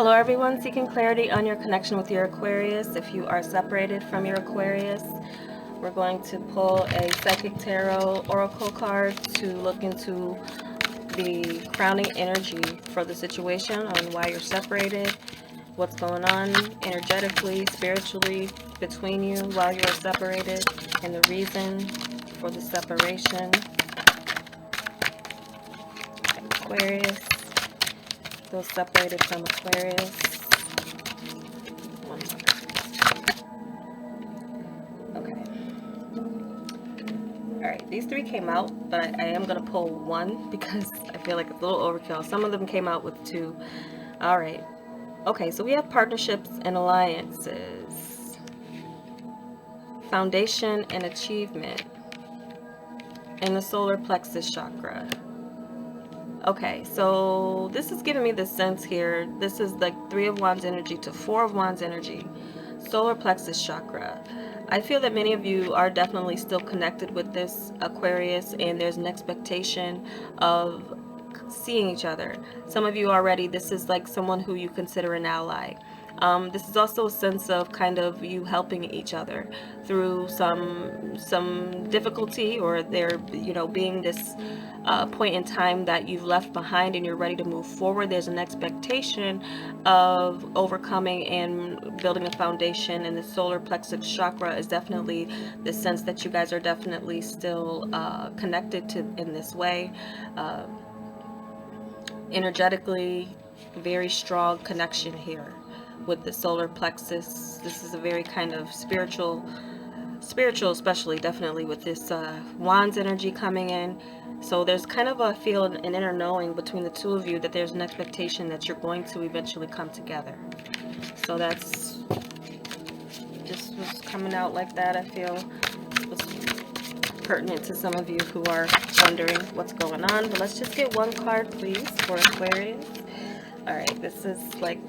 Hello everyone seeking clarity on your connection with your Aquarius. If you are separated from your Aquarius, we're going to pull a Psychic Tarot Oracle card to look into the crowning energy for the situation on why you're separated, what's going on energetically, spiritually between you while you are separated, and the reason for the separation. Aquarius, those separated from Aquarius. Okay. Alright, these three came out, but I am going to pull one because I feel like it's a little overkill. Some of them came out with two. Alright. Okay, so we have partnerships and alliances. Foundation and achievement. And the solar plexus chakra. Okay, so this is giving me the sense here. This is like 3 of Wands energy to 4 of Wands energy. Solar plexus chakra. I feel that many of you are definitely still connected with this Aquarius, and there's an expectation of seeing each other. Some of you already, this is like someone who you consider an ally. This is also a sense of kind of you helping each other through some difficulty, or there being this point in time that you've left behind and you're ready to move forward. There's an expectation of overcoming and building a foundation, and the solar plexus chakra is definitely the sense that you guys are definitely still connected to in this way. Energetically, very strong connection here with the solar plexus. This is a very kind of spiritual, especially definitely with this Wands energy coming in. So there's kind of a feel, an inner knowing between the two of you that there's an expectation that you're going to eventually come together. So that's just was coming out like that. I feel was pertinent to some of you who are wondering what's going on. But let's just get one card, please, for Aquarius. All right, this is like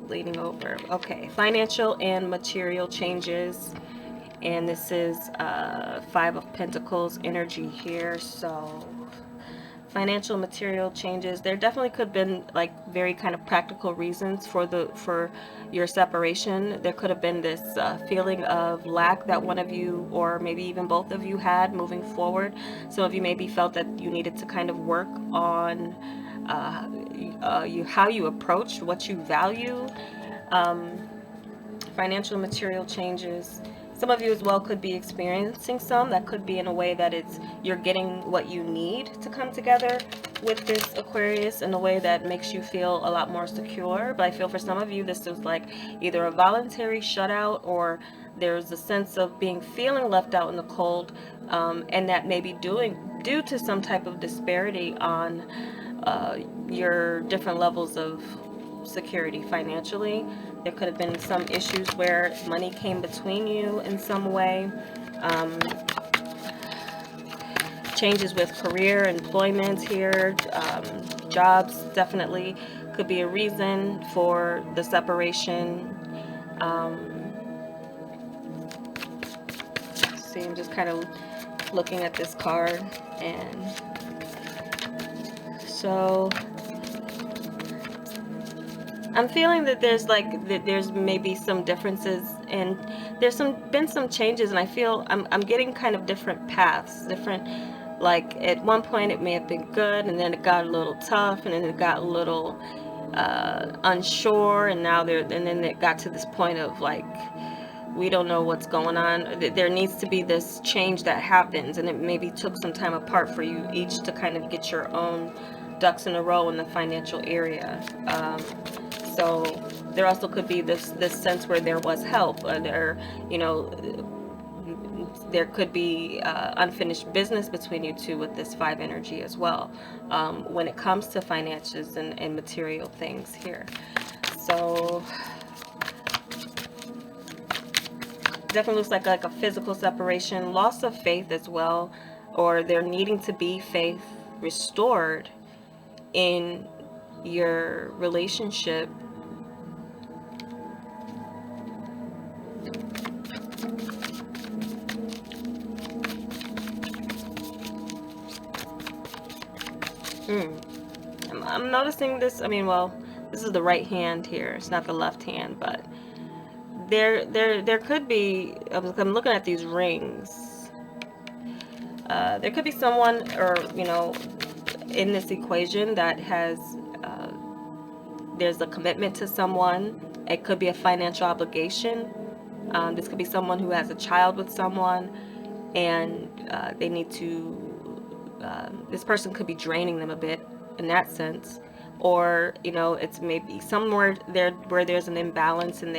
leading over. Okay, financial and material changes. And this is 5 of Pentacles energy here. So financial material changes. There definitely could have been like very kind of practical reasons for your separation. There could have been this feeling of lack that one of you, or maybe even both of you, had moving forward. Some of you maybe felt that you needed to kind of work on how you approach what you value. Financial material changes. Some of you as well could be experiencing some. That could be in a way that you're getting what you need to come together with this Aquarius in a way that makes you feel a lot more secure. But I feel for some of you this is like either a voluntary shutout, or there's a sense of feeling left out in the cold, and that may be due to some type of disparity on your different levels of security financially. There could have been some issues where money came between you in some way. Changes with career, employment here, jobs definitely could be a reason for the separation. See, I'm just kind of looking at this card, and so I'm feeling that there's maybe some differences, and there's been some changes, and I feel I'm getting kind of different paths, like at one point it may have been good, and then it got a little tough, and then it got a little unsure, and then it got to this point of like, we don't know what's going on. There needs to be this change that happens, and it maybe took some time apart for you each to kind of get your own ducks in a row in the financial area. So there also could be this sense where there was help, there could be unfinished business between you two with this 5 energy as well, when it comes to finances and material things here. So definitely looks like a physical separation, loss of faith as well, or there needing to be faith restored in your relationship. I'm noticing this. I mean, well, This is the right hand here. It's not the left hand, but there could be, I'm looking at these rings. There could be someone, or in this equation that has there's a commitment to someone. It could be a financial obligation. This could be someone who has a child with someone, and they need to this person could be draining them a bit in that sense, or it's maybe somewhere there where there's an imbalance, and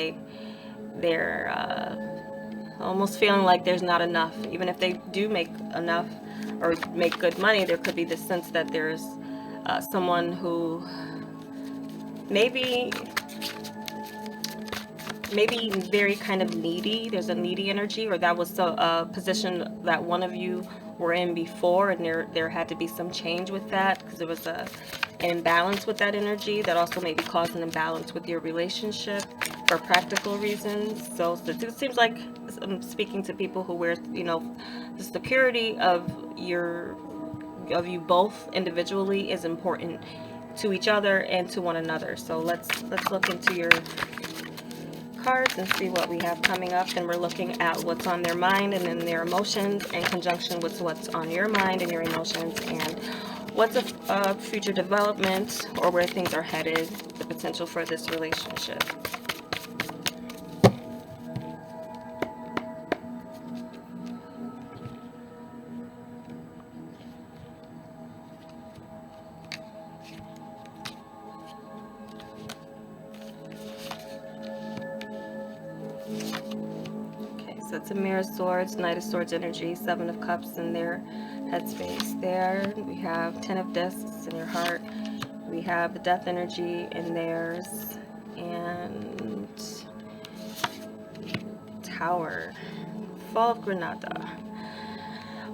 they're almost feeling like there's not enough. Even if they do make enough or make good money, there could be this sense that there's someone who maybe very kind of needy. There's a needy energy, or that was a position that one of you were in before, and there had to be some change with that, because there was an imbalance with that energy that also maybe caused an imbalance with your relationship for practical reasons. So it seems like I'm speaking to people who wear the security of you both individually is important to each other and to one another. So let's look into your cards and see what we have coming up. And we're looking at what's on their mind and then their emotions in conjunction with what's on your mind and your emotions, and what's a future development or where things are headed, the potential for this relationship. So it's a Mirror of Swords, Knight of Swords energy, Seven of Cups in their headspace there. We have Ten of Discs in your heart. We have the Death energy in theirs. And Tower. Fall of Granada.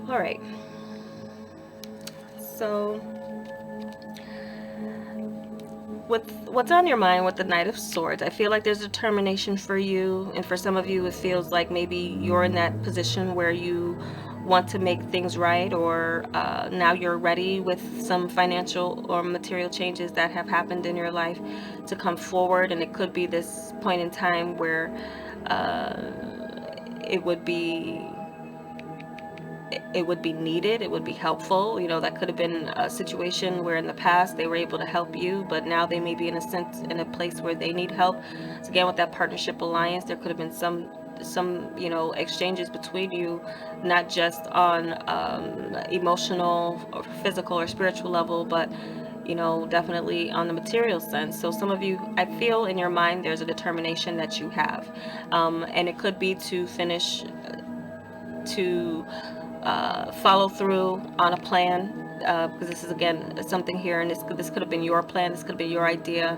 Alright. So with what's on your mind with the Knight of Swords, I feel like there's determination for you, and for some of you it feels like maybe you're in that position where you want to make things right, or now you're ready with some financial or material changes that have happened in your life to come forward. And it could be this point in time where it would be needed, it would be helpful. That could have been a situation where in the past they were able to help you, but now they may be in a place where they need help. So again, with that partnership alliance, there could have been some exchanges between you, not just on emotional or physical or spiritual level, but definitely on the material sense. So some of you, I feel in your mind there's a determination that you have, and it could be to finish, to follow through on a plan, because this is again something here, and this could have been your plan, this could have been your idea,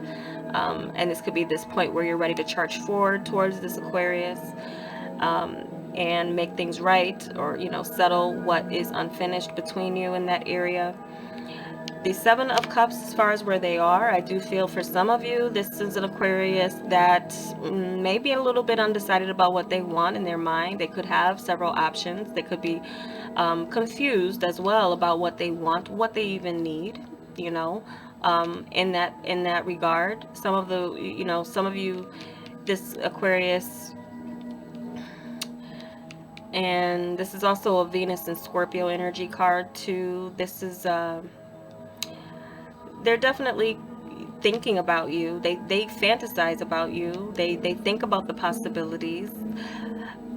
and this could be this point where you're ready to charge forward towards this Aquarius, and make things right, or settle what is unfinished between you in that area. The Seven of Cups, as far as where they are, I do feel for some of you, this is an Aquarius that may be a little bit undecided about what they want in their mind. They could have several options. They could be confused as well about what they want, what they even need, in that regard. Some of you, this Aquarius, and this is also a Venus and Scorpio energy card too. This is they're definitely thinking about you. They fantasize about you. They think about the possibilities.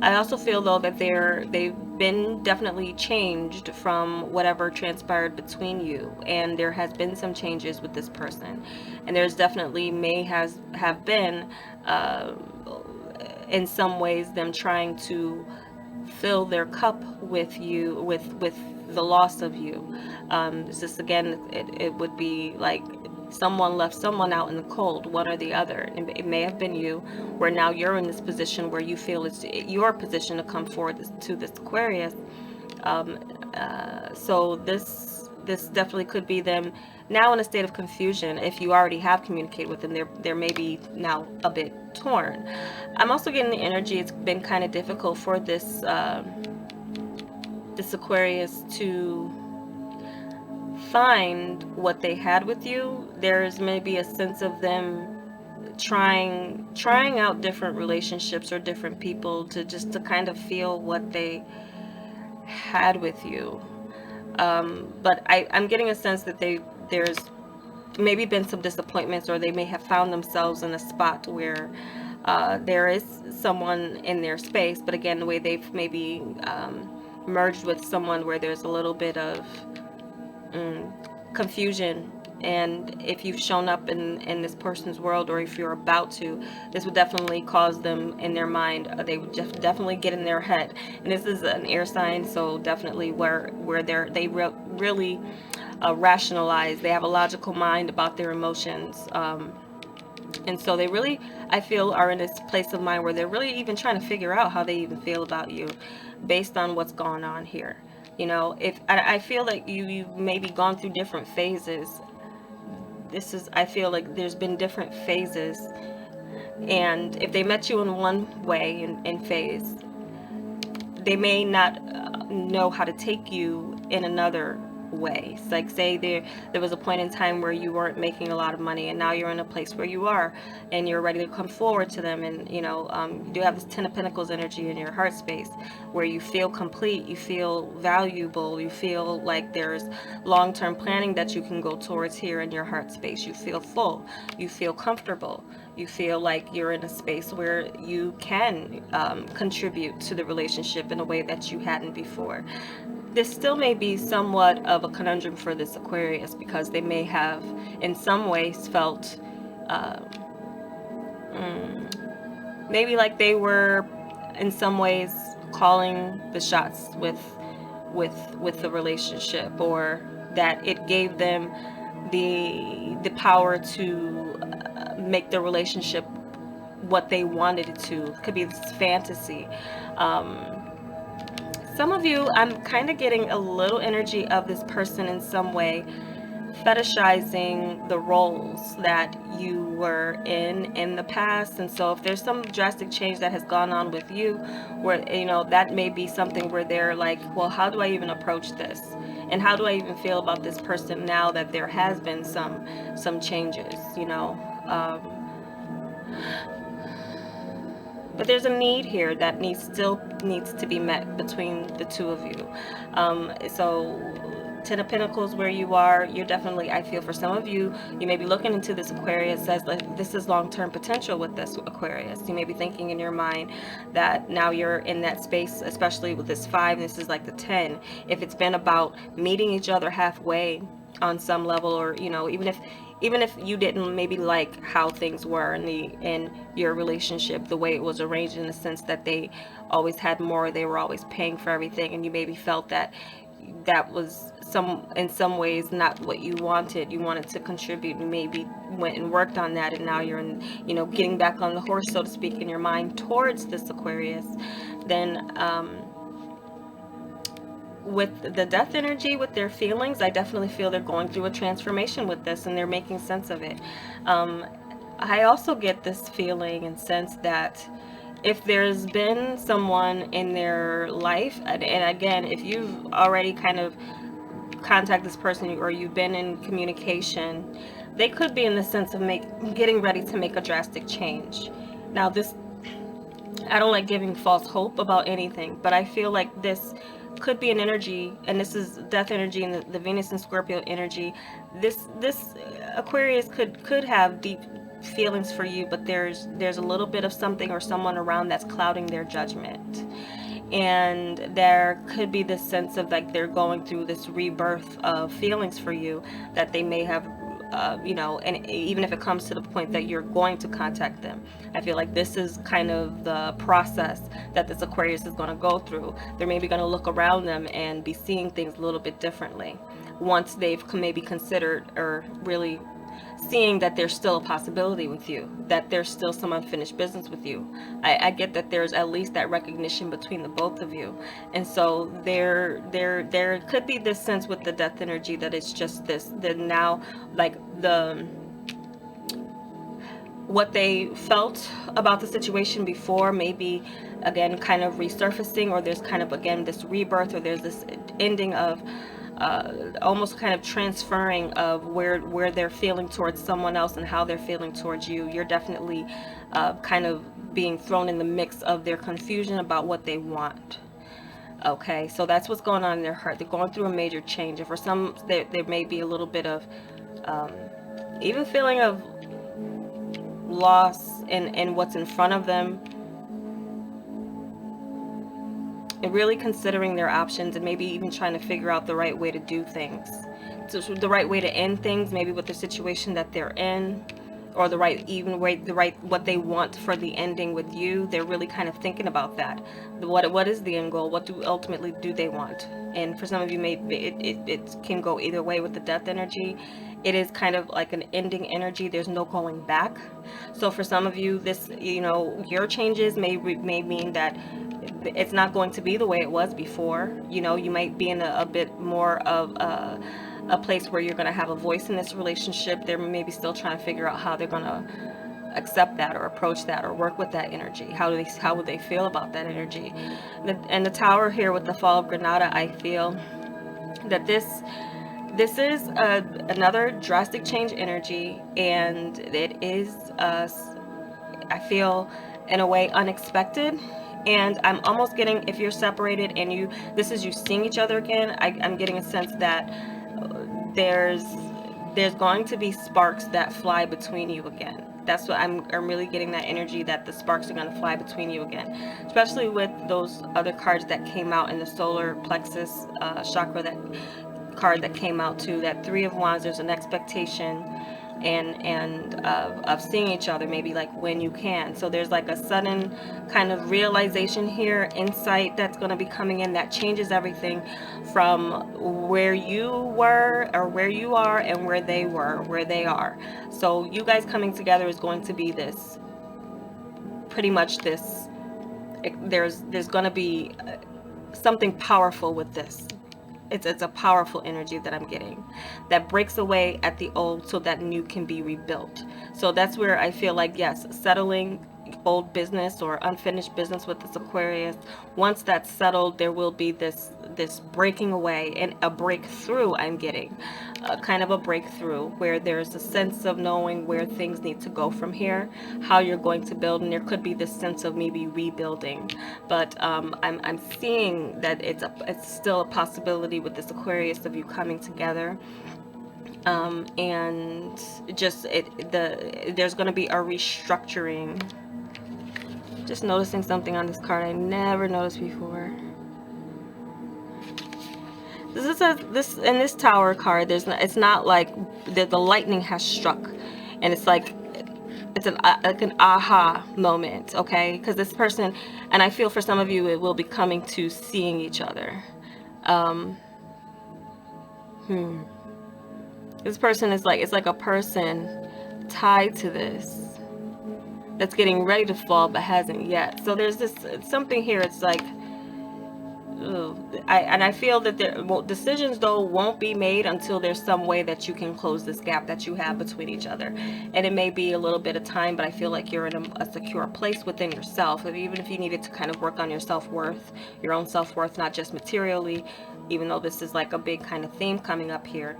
I also feel though that they've been definitely changed from whatever transpired between you, and there has been some changes with this person, and there's definitely have been in some ways them trying to fill their cup with you, with the loss of you. This is again, it would be like someone left someone out in the cold, one or the other. It may have been you, where now you're in this position where you feel it's your position to come forward to this Aquarius. So this definitely could be them now in a state of confusion. If you already have communicated with them, they're maybe now a bit torn. I'm also getting the energy it's been kind of difficult for this this Aquarius to find what they had with you, there's maybe a sense of them trying out different relationships or different people to kind of feel what they had with you. But I'm getting a sense that there's maybe been some disappointments, or they may have found themselves in a spot where there is someone in their space, but again, the way they've maybe merged with someone where there's a little bit of confusion. And if you've shown up in this person's world, or if you're about to, this would definitely cause them in their mind, they would just definitely get in their head. And this is an air sign, so definitely where they really rationalize, they have a logical mind about their emotions, and so they really, I feel, are in this place of mind where they're really even trying to figure out how they even feel about you based on what's going on here. You know, if I feel like you've maybe gone through different phases. I feel like there's been different phases, and if they met you in one way in phase, they may not know how to take you in another way. It's like, say there was a point in time where you weren't making a lot of money, and now you're in a place where you are, and you're ready to come forward to them. And you do have this Ten of Pentacles energy in your heart space, where you feel complete, you feel valuable, you feel like there's long-term planning that you can go towards here in your heart space. You feel full, you feel comfortable, you feel like you're in a space where you can contribute to the relationship in a way that you hadn't before. This still may be somewhat of a conundrum for this Aquarius, because they may have in some ways felt maybe like they were in some ways calling the shots with the relationship, or that it gave them the power to make the relationship what they wanted it to. It could be this fantasy. Some of you, I'm kind of getting a little energy of this person in some way fetishizing the roles that you were in the past. And so if there's some drastic change that has gone on with you, where that may be something where they're like, well, how do I even approach this, and how do I even feel about this person now that there has been some changes, but there's a need here that still needs to be met between the two of you. So Ten of Pentacles, where you are, you're definitely, I feel for some of you, you may be looking into this Aquarius as like, this is long-term potential with this Aquarius. You may be thinking in your mind that now you're in that space, especially with this 5, and this is like the 10. If it's been about meeting each other halfway on some level, or even if you didn't maybe like how things were in your relationship, the way it was arranged, in the sense that they always had more, they were always paying for everything, and you maybe felt that was in some ways not what you wanted. You wanted to contribute, and maybe went and worked on that, and now you're in, getting back on the horse, so to speak, in your mind towards this Aquarius. Then with the death energy, with their feelings, I definitely feel they're going through a transformation with this, and they're making sense of it. I also get this feeling and sense that if there's been someone in their life, and again, if you've already kind of contacted this person, or you've been in communication, they could be in the sense of getting ready to make a drastic change. Now this, I don't like giving false hope about anything, but I feel like this could be an energy, and this is death energy and the Venus and Scorpio energy. This Aquarius could have deep feelings for you, but there's a little bit of something or someone around that's clouding their judgment, and there could be this sense of like they're going through this rebirth of feelings for you that they may have and even if it comes to the point that you're going to contact them, I feel like this is kind of the process that this Aquarius is going to go through. They're maybe going to look around them and be seeing things a little bit differently once they've maybe considered, or really seeing that there's still a possibility with you, that there's still some unfinished business with you. I get that there's at least that recognition between the both of you, and so there could be this sense with the death energy that it's just this, that now, like, what they felt about the situation before, maybe again kind of resurfacing, or there's kind of again this rebirth, or there's this ending of almost kind of transferring of where they're feeling towards someone else and how they're feeling towards you. You're definitely kind of being thrown in the mix of their confusion about what they want. Okay, so that's what's going on in their heart. They're going through a major change, and for some, there may be a little bit of even feeling of loss in what's in front of them, and really considering their options, and maybe even trying to figure out the right way to do things, so the right way to end things, maybe with the situation that they're in, or the right what they want for the ending with you. They're really kind of thinking about that. What is the end goal? What ultimately do they want? And for some of you, it can go either way with the death energy. It is kind of like an ending energy. There's no going back. So for some of you, this, your changes may mean that it's not going to be the way it was before. You might be in a bit more of a place where you're going to have a voice in this relationship. They're maybe still trying to figure out how they're going to accept that or approach that or work with that energy. How would they feel about that energy? And the Tower here with the Fall of Granada, I feel that this is another drastic change energy, and it is I feel in a way unexpected. And I'm almost getting, if you're separated and this is you seeing each other again, I'm getting a sense that there's going to be sparks that fly between you again. That's what I'm really getting, that energy that the sparks are going to fly between you again, especially with those other cards that came out in the solar plexus chakra, that card that came out too, that Three of Wands. There's an expectation and of seeing each other, maybe like when you can. So there's like a sudden kind of realization here, insight that's going to be coming in that changes everything from where you were or where you are and where they were, where they are. So you guys coming together is going to be this, pretty much this, there's going to be something powerful with this. It's a powerful energy that I'm getting that breaks away at the old so that new can be rebuilt. So that's where I feel like, yes, settling old business or unfinished business with this Aquarius, once that's settled, there will be this breaking away and a breakthrough. I'm getting kind of a breakthrough where there's a sense of knowing where things need to go from here, how you're going to build, and there could be this sense of maybe rebuilding. But I'm seeing that it's still a possibility with this Aquarius of you coming together. And just there's going to be a restructuring. Just noticing something on this card I never noticed before. This Tower card, it's not like the lightning has struck, and it's like like an aha moment, okay? Because this person, and I feel for some of you, it will be coming to seeing each other. This person is like, it's like a person tied to this that's getting ready to fall but hasn't yet. So there's this something here. It's like, I feel that decisions though won't be made until there's some way that you can close this gap that you have between each other. And it may be a little bit of time, but I feel like you're in a secure place within yourself. Even if you needed to kind of work on your self-worth, your own self-worth, not just materially, even though this is like a big kind of theme coming up here.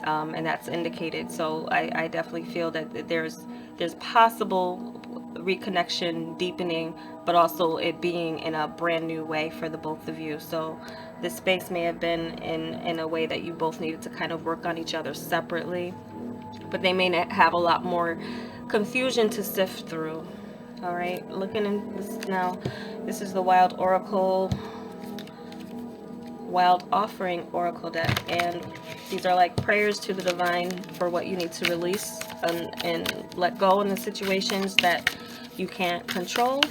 And that's indicated. So I definitely feel that there's possible reconnection, deepening, but also it being in a brand new way for the both of you. So this space may have been in a way that you both needed to kind of work on each other separately, but they may not have a lot more confusion to sift through. All right, looking in this now, this is the Wild Oracle, Wild Offering Oracle deck, and these are like prayers to the divine for what you need to release and let go in the situations that you can't control.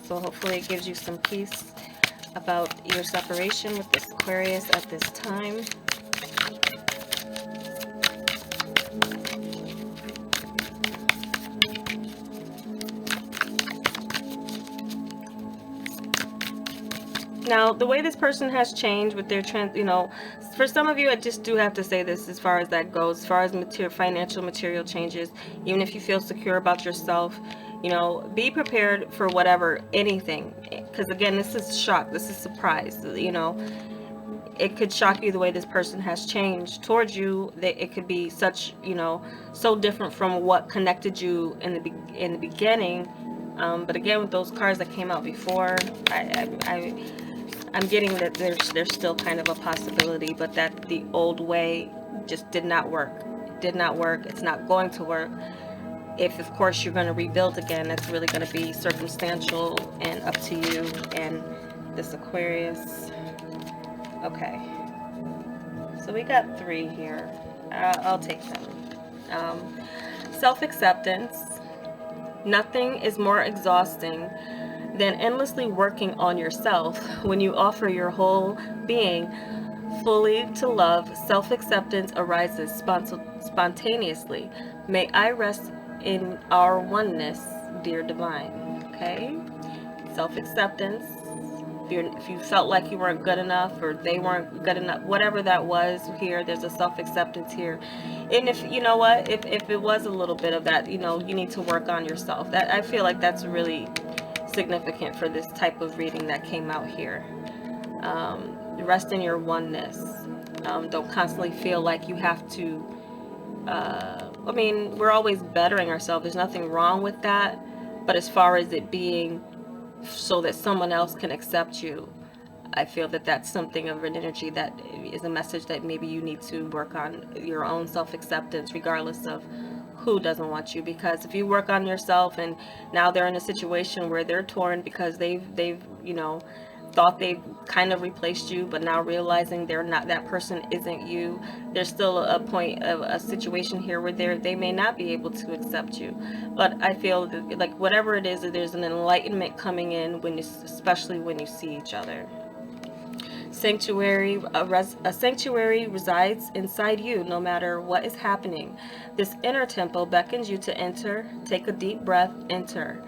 So hopefully it gives you some peace about your separation with this Aquarius at this time. Now, the way this person has changed with their for some of you, I just do have to say this as far as that goes, as far as financial material changes, even if you feel secure about yourself, be prepared for whatever, anything, because again, this is shock, this is surprise, it could shock you the way this person has changed towards you. That it could be such, you know, so different from what connected you in the beginning. But again, with those cards that came out before, I'm getting that there's still kind of a possibility, but that the old way just did not work. It did not work. It's not going to work. If, of course, you're going to rebuild again, that's really going to be circumstantial and up to you and this Aquarius. Okay. So we got 3 here. I'll take them. Self-acceptance. Nothing is more exhausting than endlessly working on yourself. When you offer your whole being fully to love, self-acceptance arises spontaneously. May I rest in our oneness, dear divine. Okay? Self-acceptance. If you felt like you weren't good enough or they weren't good enough, whatever that was here, there's a self-acceptance here. And if, you know what, if it was a little bit of that, you know, you need to work on yourself. That, I feel like that's really significant for this type of reading that came out here. Rest in your oneness. Don't constantly feel like you have to, I mean, we're always bettering ourselves. There's nothing wrong with that. But as far as it being so that someone else can accept you, I feel that that's something of an energy that is a message that maybe you need to work on your own self-acceptance, regardless of who doesn't want you. Because if you work on yourself and now they're in a situation where they're torn because they've you know, thought they've kind of replaced you, but now realizing they're not, that person isn't you, there's still a point of a situation here where they may not be able to accept you. But I feel that, like, whatever it is, there's an enlightenment coming in when especially when you see each other. Sanctuary, a sanctuary resides inside you no matter what is happening. This inner temple beckons you to enter. Take a deep breath, enter,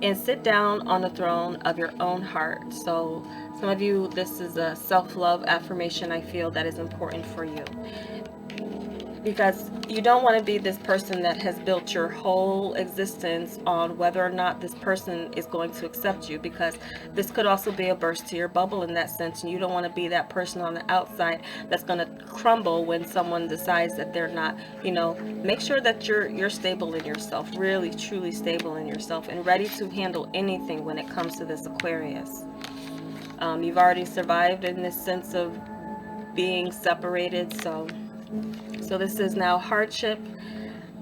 and sit down on the throne of your own heart. So some of you, this is a self-love affirmation I feel that is important for you. Because you don't want to be this person that has built your whole existence on whether or not this person is going to accept you, because this could also be a burst to your bubble in that sense, and you don't want to be that person on the outside that's going to crumble when someone decides that they're not, you know. Make sure that you're stable in yourself, really truly stable in yourself, and ready to handle anything when it comes to this Aquarius. You've already survived in this sense of being separated, so this is now hardship.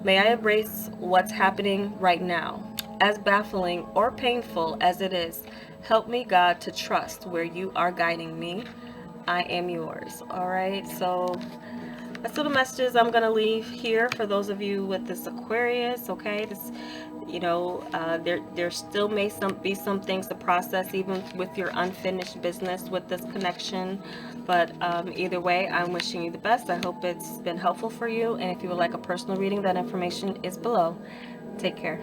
May I embrace what's happening right now, as baffling or painful as it is. Help me, God, to trust where you are guiding me. I am yours. All right, so that's little messages I'm gonna leave here for those of you with this Aquarius. Okay, this, you know, there still may be some things to process even with your unfinished business with this connection. But either way, I'm wishing you the best. I hope it's been helpful for you. And if you would like a personal reading, that information is below. Take care.